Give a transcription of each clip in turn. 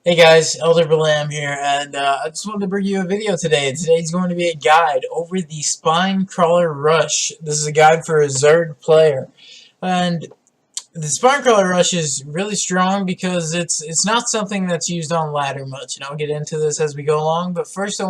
Hey guys, Elder Balam here, and I just wanted to bring you a video today. Today's going to be a guide over the Spine Crawler Rush. This is a guide for a Zerg player. And the Spine Crawler Rush is really strong because it's not something that's used on ladder much. And I'll get into this as we go along, but first I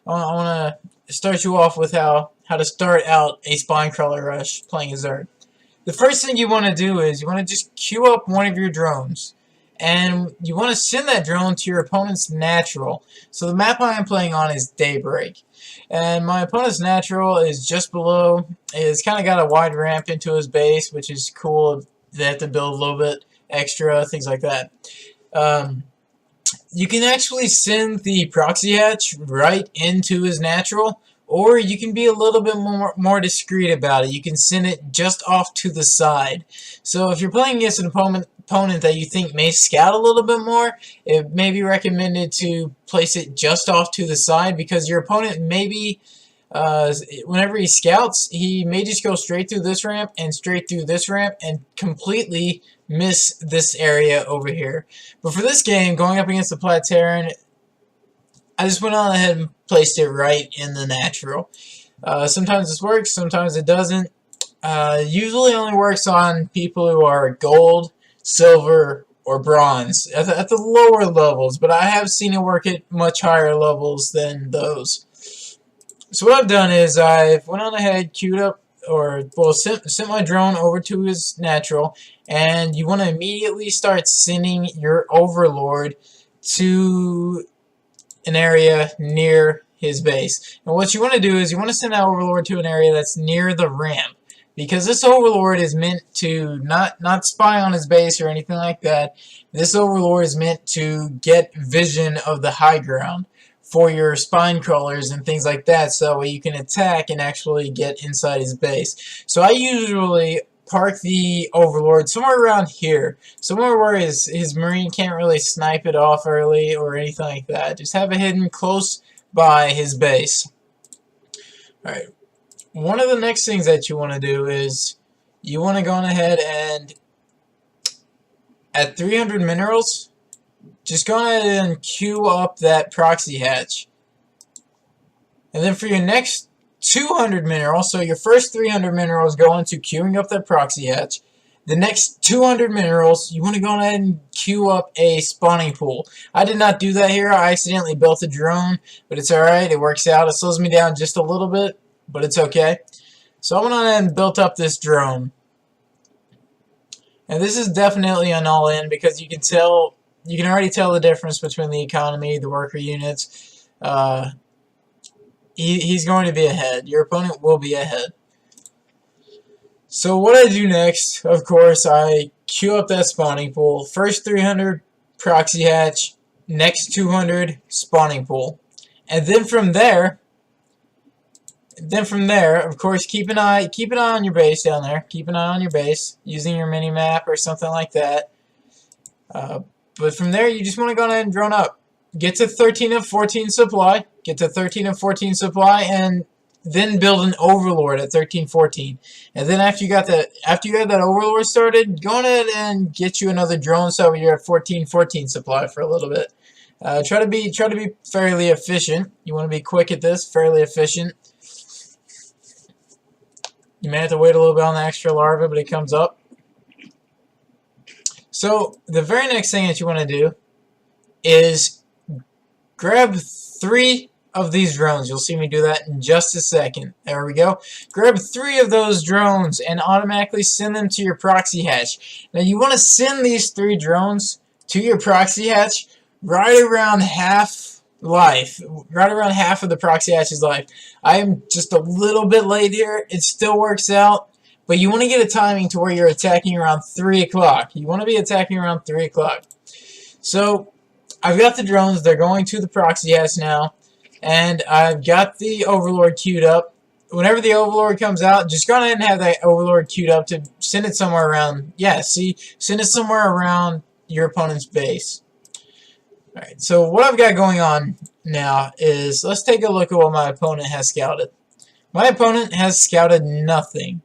wanna start you off with how to start out a Spine Crawler Rush playing a Zerg. The first thing you want to do is you want to just queue up one of your drones. And you want to send that drone to your opponent's natural. So the map I am playing on is Daybreak. And my opponent's natural is just below. It's kind of got a wide ramp into his base, which is cool. They have to build a little bit extra, things like that. You can actually send the proxy hatch right into his natural, or you can be a little bit more discreet about it. You can send it just off to the side. So if you're playing against an opponent that you think may scout a little bit more, it may be recommended to place it just off to the side, because your opponent maybe, whenever he scouts, he may just go straight through this ramp and straight through this ramp and completely miss this area over here. But for this game, going up against the Plateran, I just went on ahead and placed it right in the natural. Sometimes this works, sometimes it doesn't. Usually only works on people who are gold, silver, or bronze at the lower levels, but I have seen it work at much higher levels than those. So what I've done is I've went on ahead, queued up, sent my drone over to his natural, and you want to immediately start sending your overlord to an area near his base. And what you want to do is you want to send that overlord to an area that's near the ramp, because this overlord is meant to not spy on his base or anything like that. This overlord is meant to get vision of the high ground for your spine crawlers and things like that, so that way you can attack and actually get inside his base. So I usually park the overlord somewhere around here, somewhere where his marine can't really snipe it off early or anything like that. Just have it hidden close by his base. Alright. One of the next things that you want to do is you want to go on ahead and at 300 minerals, just go ahead and queue up that proxy hatch. And then for your next 200 minerals, so your first 300 minerals go into queuing up that proxy hatch. The next 200 minerals, you want to go ahead and queue up a spawning pool. I did not do that here. I accidentally built a drone, but it's alright. It works out. It slows me down just a little bit, but it's okay. So I went on ahead and built up this drone. And this is definitely an all-in, because you can already tell the difference between the economy, the worker units. He's going to be ahead. Your opponent will be ahead. So what I do next, of course, I queue up that spawning pool. First 300 proxy hatch, next 200 spawning pool. And then from there, of course, keep an eye on your base down there. Keep an eye on your base using your mini map or something like that. But from there, you just want to go ahead and drone up. Get to 13 of 14 supply. Get to 13 of 14 supply, and then build an overlord at 13-14. And then after you got that overlord started, go ahead and get you another drone, so you're at 14-14 supply for a little bit. Try to be fairly efficient. You want to be quick at this, fairly efficient. You may have to wait a little bit on the extra larva, but it comes up. So the very next thing that you want to do is grab 3 of these drones. You'll see me do that in just a second. There we go. Grab 3 of those drones and automatically send them to your proxy hatch. Now you want to send these 3 drones to your proxy hatch right around half life, right around half of the proxy hatch's life. I am just a little bit late here. It still works out, but you want to get a timing to where you're attacking around 3 o'clock. You want to be attacking around 3 o'clock. So I've got the drones. They're going to the proxy hatch now, and I've got the overlord queued up. Whenever the overlord comes out, just go ahead and have that overlord queued up to send it somewhere around. Yeah, see, send it somewhere around your opponent's base. Alright, so what I've got going on now is, let's take a look at what my opponent has scouted. My opponent has scouted nothing.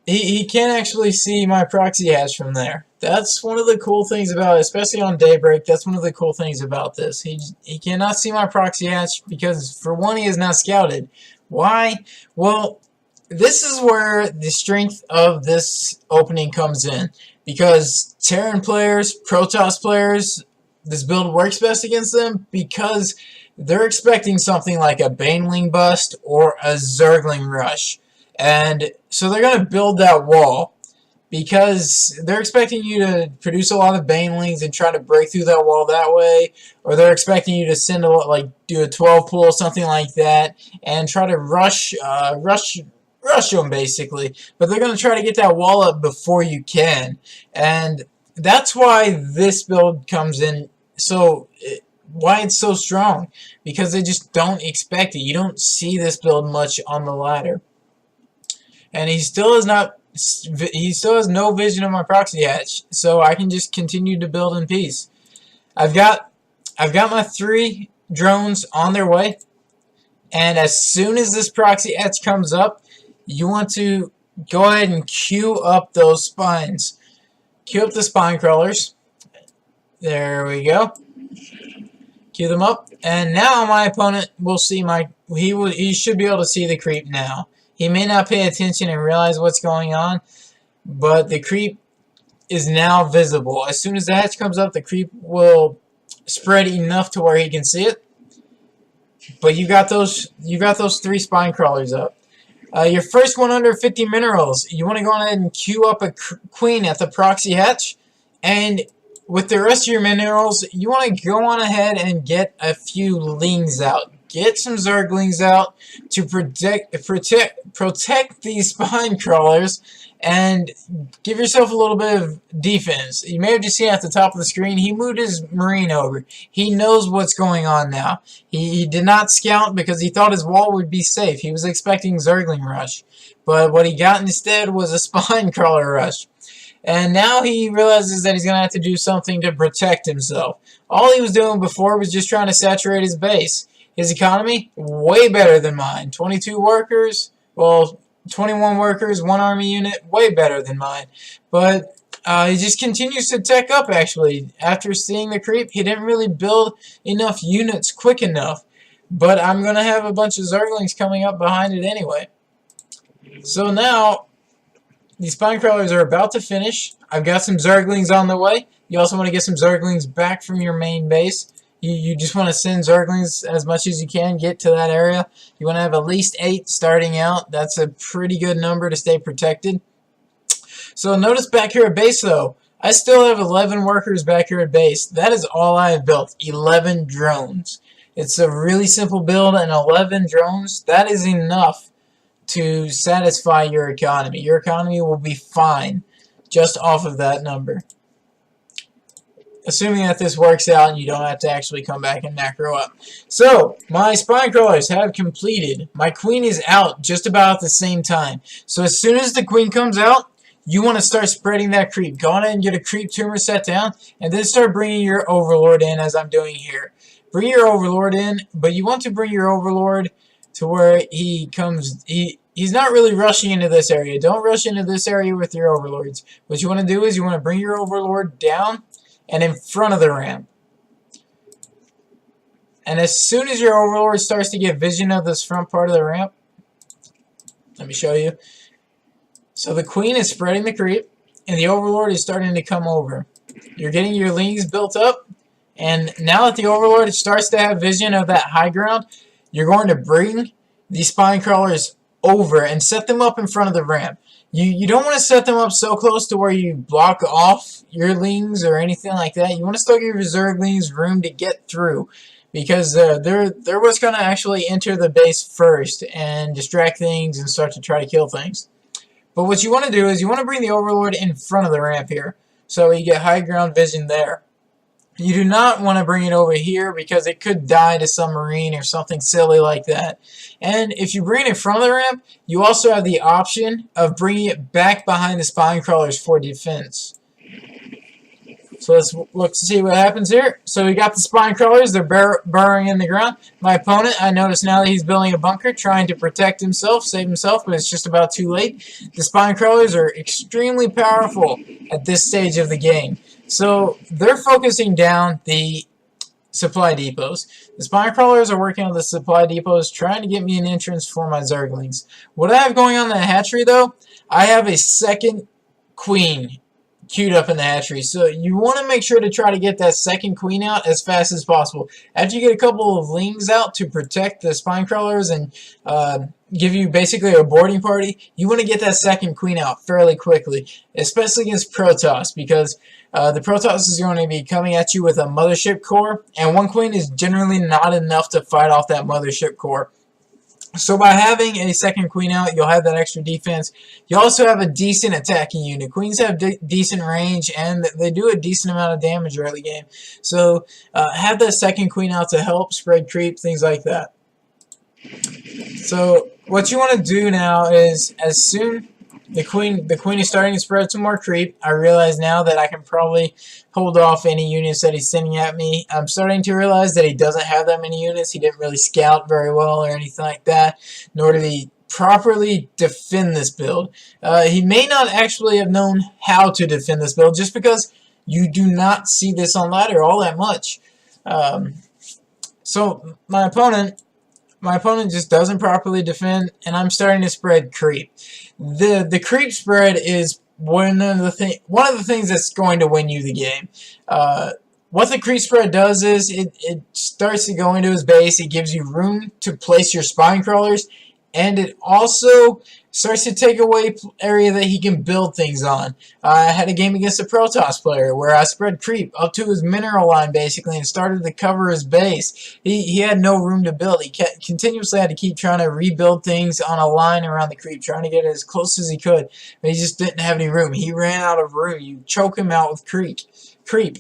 he can't actually see my proxy hatch from there. That's one of the cool things about it, especially on Daybreak. That's one of the cool things about this. He cannot see my proxy hatch because, for one, he is not scouted. Why? Well, this is where the strength of this opening comes in. Because Terran players, Protoss players, this build works best against them because they're expecting something like a Baneling bust or a Zergling rush. And so they're going to build that wall because they're expecting you to produce a lot of Banelings and try to break through that wall that way, or they're expecting you to send do a 12 pull, something like that, and try to rush them basically. But they're going to try to get that wall up before you can, and that's why this build comes in. Why it's so strong, because they just don't expect it. You don't see this build much on the ladder. And he still has no vision of my proxy hatch, so I can just continue to build in peace. I've got my 3 drones on their way, and as soon as this proxy hatch comes up, you want to go ahead and queue up those spines. Queue up the spine crawlers. There we go. Queue them up, and now my opponent will see he should be able to see the creep now. He may not pay attention and realize what's going on, but the creep is now visible. As soon as the hatch comes up, the creep will spread enough to where he can see it. But you got those 3 spine crawlers up. Your first 150 minerals, you want to go ahead and queue up a queen at the proxy hatch, and with the rest of your minerals, you want to go on ahead and get a few lings out. Get some Zerglings out to protect these spine crawlers and give yourself a little bit of defense. You may have just seen at the top of the screen, he moved his Marine over. He knows what's going on now. He did not scout because he thought his wall would be safe. He was expecting Zergling rush. But what he got instead was a spine crawler rush. And now he realizes that he's going to have to do something to protect himself. All he was doing before was just trying to saturate his base. His economy, way better than mine. 22 workers, well, 21 workers, 1 army unit, way better than mine. But he just continues to tech up, actually. After seeing the creep, he didn't really build enough units quick enough. But I'm going to have a bunch of Zerglings coming up behind it anyway. So now, these spine crawlers are about to finish. I've got some Zerglings on the way. You also want to get some Zerglings back from your main base. You just want to send Zerglings as much as you can, get to that area. You want to have at least 8 starting out. That's a pretty good number to stay protected. So notice back here at base though, I still have 11 workers back here at base. That is all I have built, 11 drones. It's a really simple build, and 11 drones, that is enough to satisfy your economy. Your economy will be fine just off of that number. Assuming that this works out and you don't have to actually come back and macro up. So, my spine crawlers have completed. My queen is out just about at the same time. So as soon as the queen comes out, you want to start spreading that creep. Go on and get a creep tumor set down, and then start bringing your overlord in as I'm doing here. Bring your overlord in, but you want to bring your overlord to where he comes... He's not really rushing into this area. Don't rush into this area with your overlords. What you want to do is you want to bring your overlord down and in front of the ramp. And as soon as your overlord starts to get vision of this front part of the ramp, let me show you. So the queen is spreading the creep, and the overlord is starting to come over. You're getting your lings built up, and now that the overlord starts to have vision of that high ground, you're going to bring these spine crawlers over and set them up in front of the ramp. You don't want to set them up so close to where you block off your lings or anything like that. You want to still give your Zerglings room to get through, because they're what's going to actually enter the base first and distract things and start to try to kill things. But what you want to do is you want to bring the overlord in front of the ramp here, so you get high ground vision there. You do not want to bring it over here because it could die to some marine or something silly like that. And if you bring it in front of the ramp, you also have the option of bringing it back behind the spine crawlers for defense. So let's look to see what happens here. So we got the spine crawlers. They're burrowing in the ground. My opponent, I notice now that he's building a bunker, trying to protect himself, save himself, but it's just about too late. The spine crawlers are extremely powerful at this stage of the game. So they're focusing down the supply depots. The spine crawlers are working on the supply depots, trying to get me an entrance for my zerglings. What I have going on in the hatchery, though, I have a second queen queued up in the hatchery. So you want to make sure to try to get that second queen out as fast as possible. After you get a couple of lings out to protect the spine crawlers and give you basically a boarding party, you want to get that second queen out fairly quickly, especially against Protoss, because the Protoss is going to be coming at you with a mothership core, and one queen is generally not enough to fight off that mothership core. So by having a second queen out, you'll have that extra defense. You also have a decent attacking unit. Queens have decent range, and they do a decent amount of damage early game. So have that second queen out to help spread creep, things like that. So what you want to do now is, as soon the queen is starting to spread some more creep, I realize now that I can probably hold off any units that he's sending at me. I'm starting to realize that he doesn't have that many units. He didn't really scout very well or anything like that, nor did he properly defend this build. He may not actually have known how to defend this build, just because you do not see this on ladder all that much. So my opponent just doesn't properly defend, and I'm starting to spread creep. The creep spread is one of the things that's going to win you the game. What the creep spread does is it starts to go into his base. It gives you room to place your spine crawlers, and it also starts to take away area that he can build things on. I had a game against a Protoss player where I spread creep up to his mineral line basically and started to cover his base. He had no room to build. He continuously had to keep trying to rebuild things on a line around the creep, trying to get as close as he could, but he just didn't have any room. He ran out of room. You choke him out with creep. So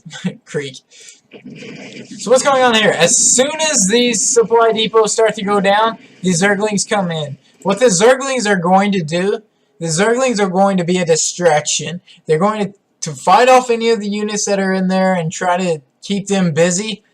what's going on here? As soon as these supply depots start to go down, these zerglings come in. What the zerglings are going to do, the zerglings are going to be a distraction. They're going to fight off any of the units that are in there and try to keep them busy,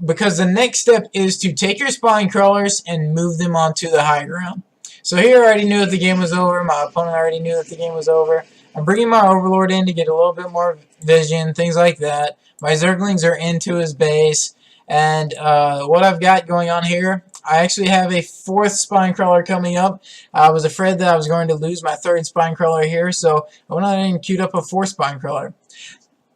because the next step is to take your spine crawlers and move them onto the high ground. So here I already knew that the game was over. My opponent already knew that the game was over. I'm bringing my overlord in to get a little bit more vision, things like that. My zerglings are into his base, and what I've got going on here, I actually have a fourth spine crawler coming up. I was afraid that I was going to lose my third spine crawler here, so I went ahead and queued up a fourth spine crawler.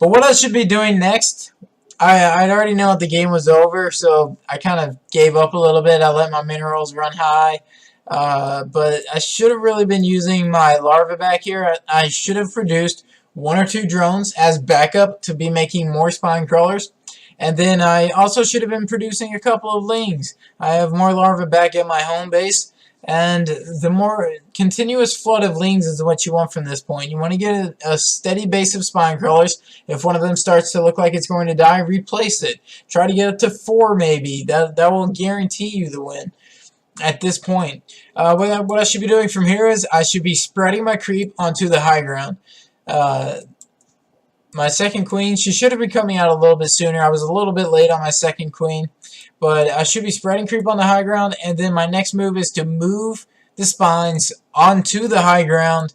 But what I should be doing next, I'd already known that the game was over, so I kind of gave up a little bit. I let my minerals run high. But I should have really been using my larva back here. I should have produced 1 or 2 drones as backup to be making more spine crawlers. And then I also should have been producing a couple of lings. I have more larvae back at my home base, and the more continuous flood of lings is what you want from this point. You want to get a steady base of spine crawlers. If one of them starts to look like it's going to die, replace it. Try to get up to 4 maybe. That will guarantee you the win at this point. What I should be doing from here is I should be spreading my creep onto the high ground. My second queen, she should have been coming out a little bit sooner. I was a little bit late on my second queen, but I should be spreading creep on the high ground, and then my next move is to move the spines onto the high ground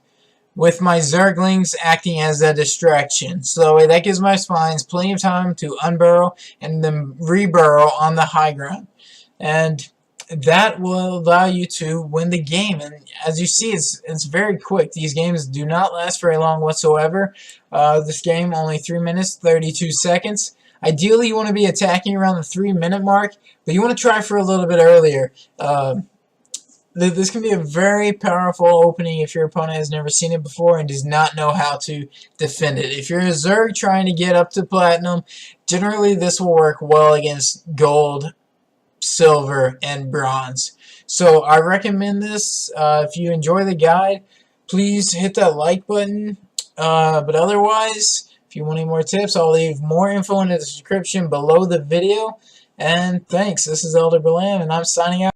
with my zerglings acting as a distraction. So that gives my spines plenty of time to unburrow and then reburrow on the high ground. And that will allow you to win the game. And as you see, it's very quick. These games do not last very long whatsoever. This game only 3 minutes 32 seconds. Ideally, you want to be attacking around the 3-minute mark, but you want to try for a little bit earlier. This can be a very powerful opening if your opponent has never seen it before and does not know how to defend it. If you're a Zerg trying to get up to platinum, generally this will work well against gold, silver, and bronze. So I recommend this. If you enjoy the guide, please hit that like button. But otherwise, if you want any more tips, I'll leave more info in the description below the video. And thanks. This is Elder Balam, and I'm signing out.